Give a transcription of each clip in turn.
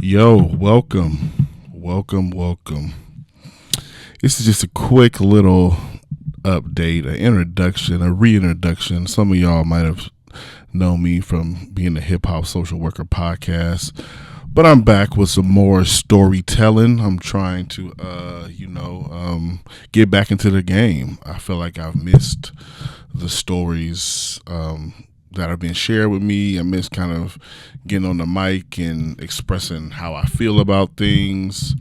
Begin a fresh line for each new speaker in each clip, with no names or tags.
Yo, welcome. This is just a quick little update, an introduction, a reintroduction. Some of y'all might have known me from being a hip hop social worker podcast, but I'm back with some more storytelling. I'm trying to, get back into the game. I feel like I've missed the stories that have been shared with me. I miss kind of getting on the mic and expressing how I feel about things.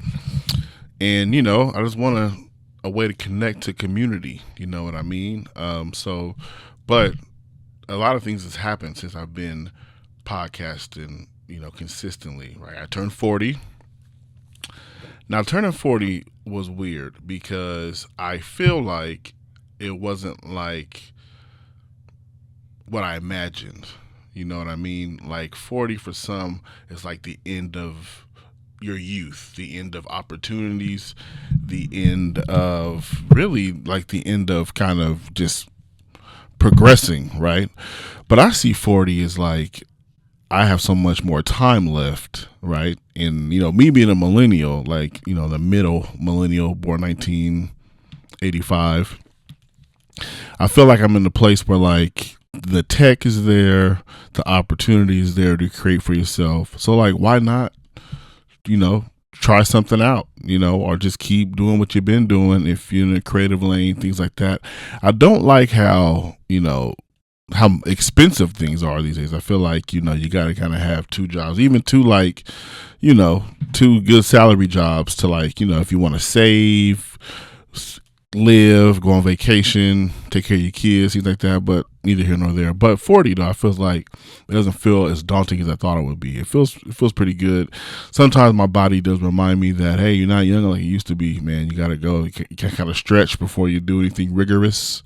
And, I just want a way to connect to community. You know what I mean? But a lot of things has happened since I've been podcasting, consistently, right? I turned 40. Now, turning 40 was weird because I feel like it wasn't like what I imagined. You know what I mean? Like 40 for some is like the end of your youth, the end of opportunities, the end of really like the end of kind of just progressing, right? But I see 40 as like I have so much more time left, right? And me being a millennial, like, the middle millennial, born 1985, I feel like I'm in the place where like the tech is there, the opportunity is there to create for yourself. So like, why not, try something out, or just keep doing what you've been doing if you're in a creative lane, things like that. I don't like how expensive things are these days. I feel like, you got to kind of have two jobs, even two two good salary jobs to like, if you want to save, live, go on vacation, take care of your kids, things like that. But neither here nor there. But 40 though, I feel like it doesn't feel as daunting as I thought it would be. It feels pretty good. Sometimes my body does remind me that, hey, you're not young like you used to be, man. You got to go. You can kind of stretch before you do anything rigorous.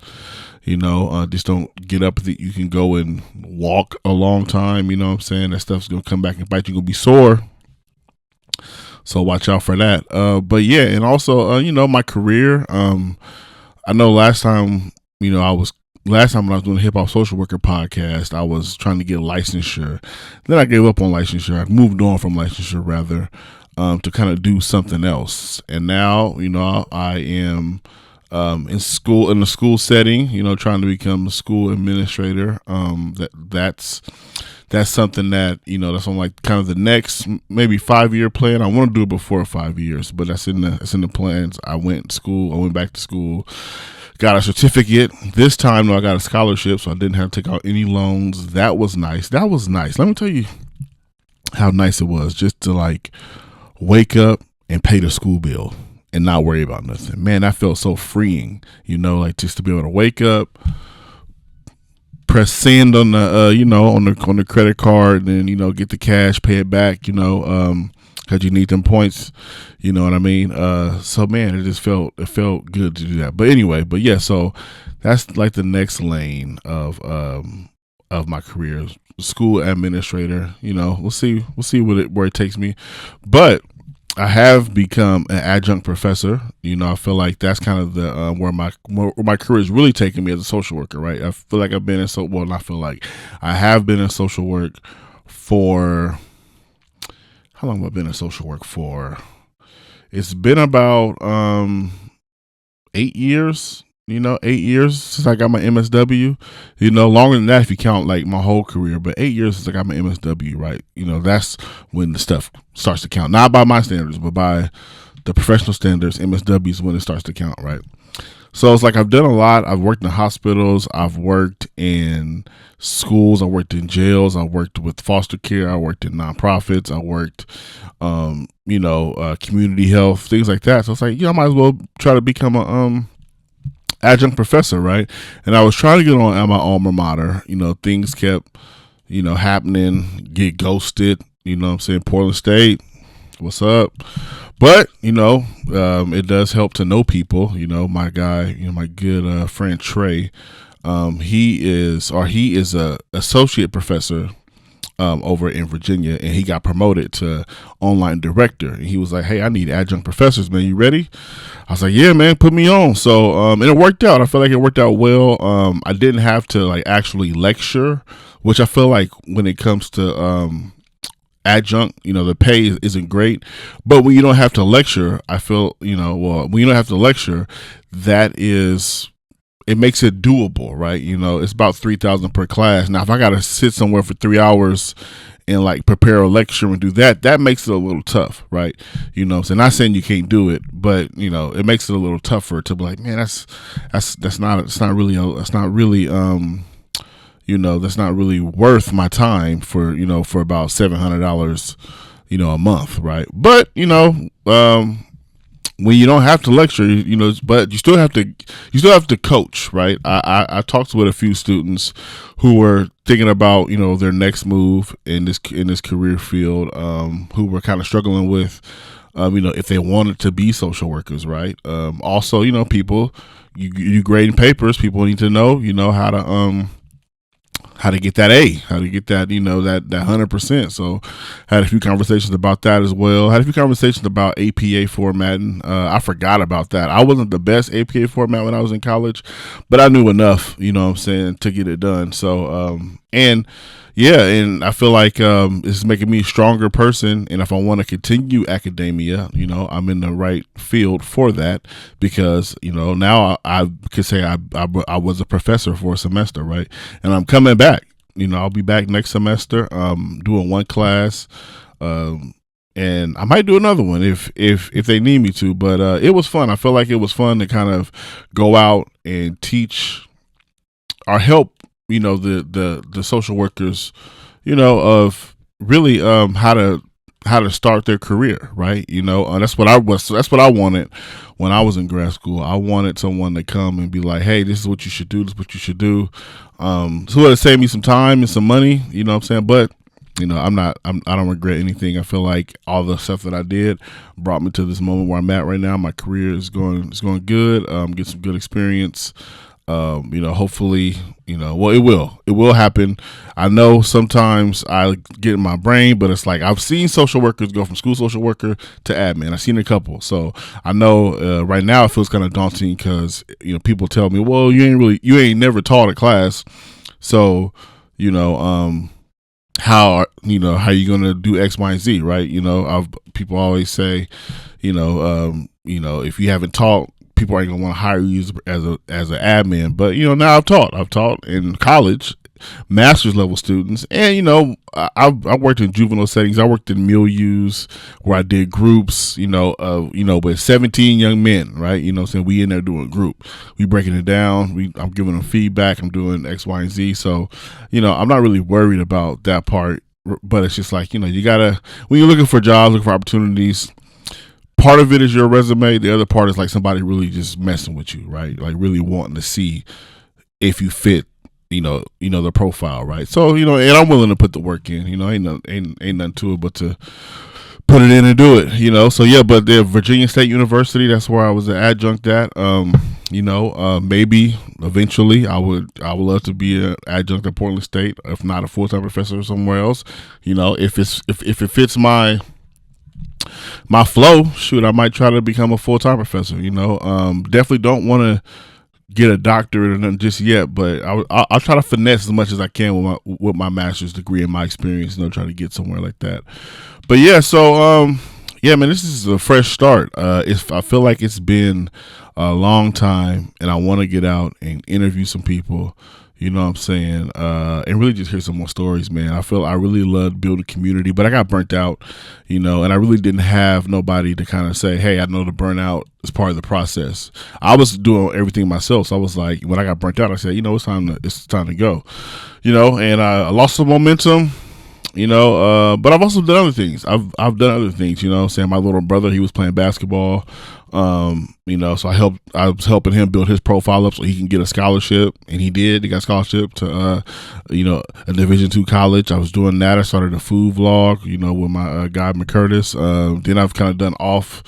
Just don't get up. You can go and walk a long time. You know what I'm saying? That stuff's going to come back and bite you. You're going to be sore. So watch out for that. But yeah, and also, my career. I know last time when I was doing the Hip Hop Social Worker podcast, I was trying to get licensure. Then I gave up on licensure. I moved on from licensure rather, to kind of do something else. And now, I am in the school setting, trying to become a school administrator. That's something that, that's on like kind of the next maybe 5-year plan. I want to do it before 5 years, but that's in the plans. I went back to school, got a certificate. This time though, I got a scholarship, so I didn't have to take out any loans. That was nice. Let me tell you how nice it was just to like wake up and pay the school bill and not worry about nothing. Man, that felt so freeing, like just to be able to wake up, press send on the on the credit card, and then get the cash, pay it back, because you need them points, you know what I mean? So man, it felt good to do that. But anyway, so that's like the next lane of my career, school administrator. We'll see where it takes me, but I have become an adjunct professor. I feel like that's kind of the where my career is really taking me as a social worker, right? I feel like I have been in social work for, how long have I been in social work for? It's been about 8 years. 8 years since I got my MSW. Longer than that if you count like my whole career, but 8 years since I got my MSW, right? That's when the stuff starts to count. Not by my standards, but by the professional standards. MSW is when it starts to count, right? So it's like I've done a lot. I've worked in hospitals. I've worked in schools. I worked in jails. I worked with foster care. I worked in nonprofits. I worked, community health, things like that. So it's like, I might as well try to become a adjunct professor, right? And I was trying to get on at my alma mater. Things kept, happening, get ghosted. What I'm saying? Portland State, what's up? But, it does help to know people. My guy, my good friend Trey, he is a associate professor over in Virginia, and he got promoted to online director. And he was like, "Hey, I need adjunct professors, man. You ready?" I was like, "Yeah, man, put me on." So, and it worked out. I feel like it worked out well. I didn't have to like actually lecture, which I feel like when it comes to adjunct, the pay isn't great. But when you don't have to lecture, I feel, when you don't have to lecture, it makes it doable, right? It's about 3,000 per class. Now, if I got to sit somewhere for 3 hours and like prepare a lecture and do that, that makes it a little tough, right? So not saying you can't do it, but it makes it a little tougher to be like, man, that's not really worth my time for about $700, a month, right? But when you don't have to lecture, but you still have to coach, right? I talked with a few students who were thinking about their next move in this career field, who were kind of struggling with if they wanted to be social workers, right? Also, people you grading papers, people need to know how to get that A, how to get that, that 100%. So had a few conversations about that as well. Had a few conversations about APA formatting. I forgot about that. I wasn't the best APA format when I was in college, but I knew enough, to get it done. So, and I feel like it's making me a stronger person. And if I want to continue academia, I'm in the right field for that, because now I could say I was a professor for a semester, right? And I'm coming back. I'll be back next semester, doing one class, and I might do another one if they need me to. But it was fun. I feel like it was fun to kind of go out and teach or help the social workers, of really how to start their career, right? That's what I wanted when I was in grad school. I wanted someone to come and be like, hey, this is what you should do, this is what you should do. So it'll save me some time and some money, you know what I'm saying? But I don't regret anything. I feel like all the stuff that I did brought me to this moment where I'm at right now. My career is going good. Get some good experience. Hopefully, it will happen. I know sometimes I get in my brain, but it's like I've seen social workers go from school social worker to admin. I've seen a couple. So I know right now it feels kind of daunting because, people tell me, well, you ain't never taught a class. So, how you going to do X, Y, and Z, right? People always say, if you haven't taught, people ain't gonna want to hire you as an admin. But now I've taught in college, master's level students, and I worked in juvenile settings. I worked in milieus where I did groups, with 17 young men, right? So we in there doing group, we breaking it down. I'm giving them feedback. I'm doing X, Y, and Z. So I'm not really worried about that part. But it's just like you gotta, when you're looking for jobs, looking for opportunities, part of it is your resume. The other part is like somebody really just messing with you, right? Like really wanting to see if you fit, the profile, right? So, and I'm willing to put the work in, ain't nothing to it but to put it in and do it, So yeah, but the Virginia State University, that's where I was an adjunct at. Maybe eventually I would love to be an adjunct at Portland State, if not a full-time professor somewhere else. If it fits my flow, shoot, I might try to become a full-time professor. Definitely don't want to get a doctorate or nothing just yet, but I'll try to finesse as much as I can with my master's degree and my experience, try to get somewhere like that. But yeah, so man, this is a fresh start. I feel like it's been a long time, and I want to get out and interview some people. You know what I'm saying? And really just hear some more stories, man. I really loved building community, but I got burnt out, and I really didn't have nobody to kind of say, hey, I know the burnout is part of the process. I was doing everything myself. So I was like, when I got burnt out, I said, it's time to go, and I lost some momentum. But I've also done other things. I've done other things, saying my little brother, he was playing basketball. So I was helping him build his profile up so he can get a scholarship, and he did. He got a scholarship to, a Division II college. I was doing that. I started a food vlog, with my guy McCurtis. Then I've kind of done off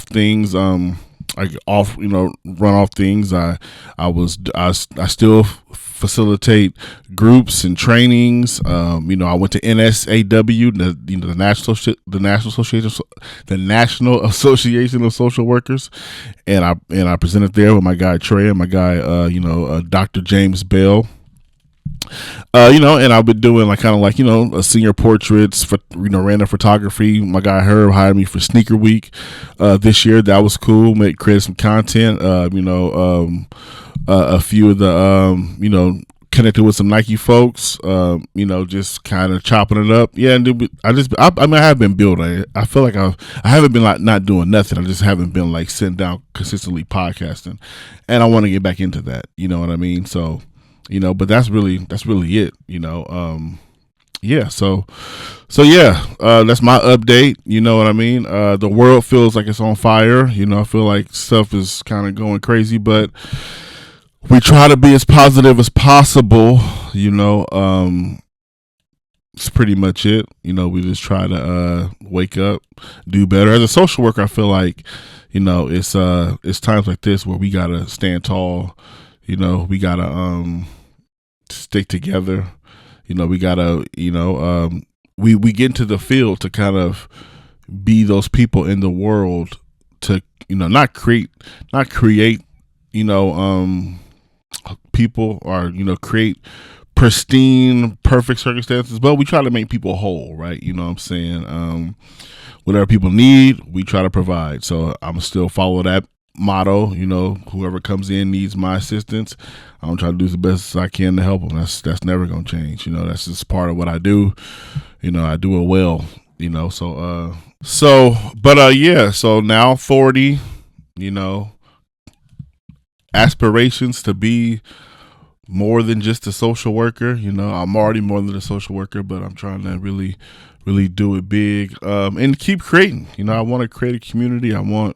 things, run off things. I still facilitate groups and trainings. I went to NSAW, the National Association of Social Workers, and I presented there with my guy Trey and my guy Dr. James Bell. And I've been doing like kind of like a senior portraits for random photography. My guy Herb hired me for Sneaker Week this year. That was cool. Created some content. A few of the connected with some Nike folks. Just kind of chopping it up. Yeah, and I have been building. I feel like I haven't been like not doing nothing. I just haven't been like sitting down consistently podcasting, and I want to get back into that. You know what I mean? So but that's really it. Yeah. So yeah, that's my update. You know what I mean? The world feels like it's on fire. I feel like stuff is kind of going crazy, but we try to be as positive as possible. It's pretty much it. We just try to wake up, do better. As a social worker, I feel like it's times like this where we gotta stand tall. We gotta stick together. We gotta we get into the field to kind of be those people in the world to not create people or create pristine perfect circumstances, but we try to make people whole, right? You know what I'm saying? Whatever people need, we try to provide. So I'm still follow that motto. Whoever comes in needs my assistance, I'm trying to do the best I can to help them. That's never gonna change. That's just part of what I do. I do it well. So now 40. Aspirations to be more than just a social worker. I'm already more than a social worker, but I'm trying to really, really do it big and keep creating. I want to create a community. I want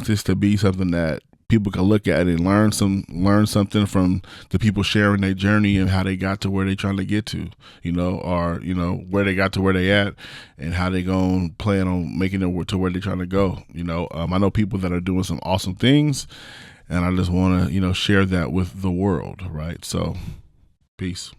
this to be something that people can look at and learn something from the people sharing their journey and how they got to where they're trying to get to, or where they got to where they at and how they gonna plan on making it to where they're trying to go. I know people that are doing some awesome things, and I just want to share that with the world, right? So, peace.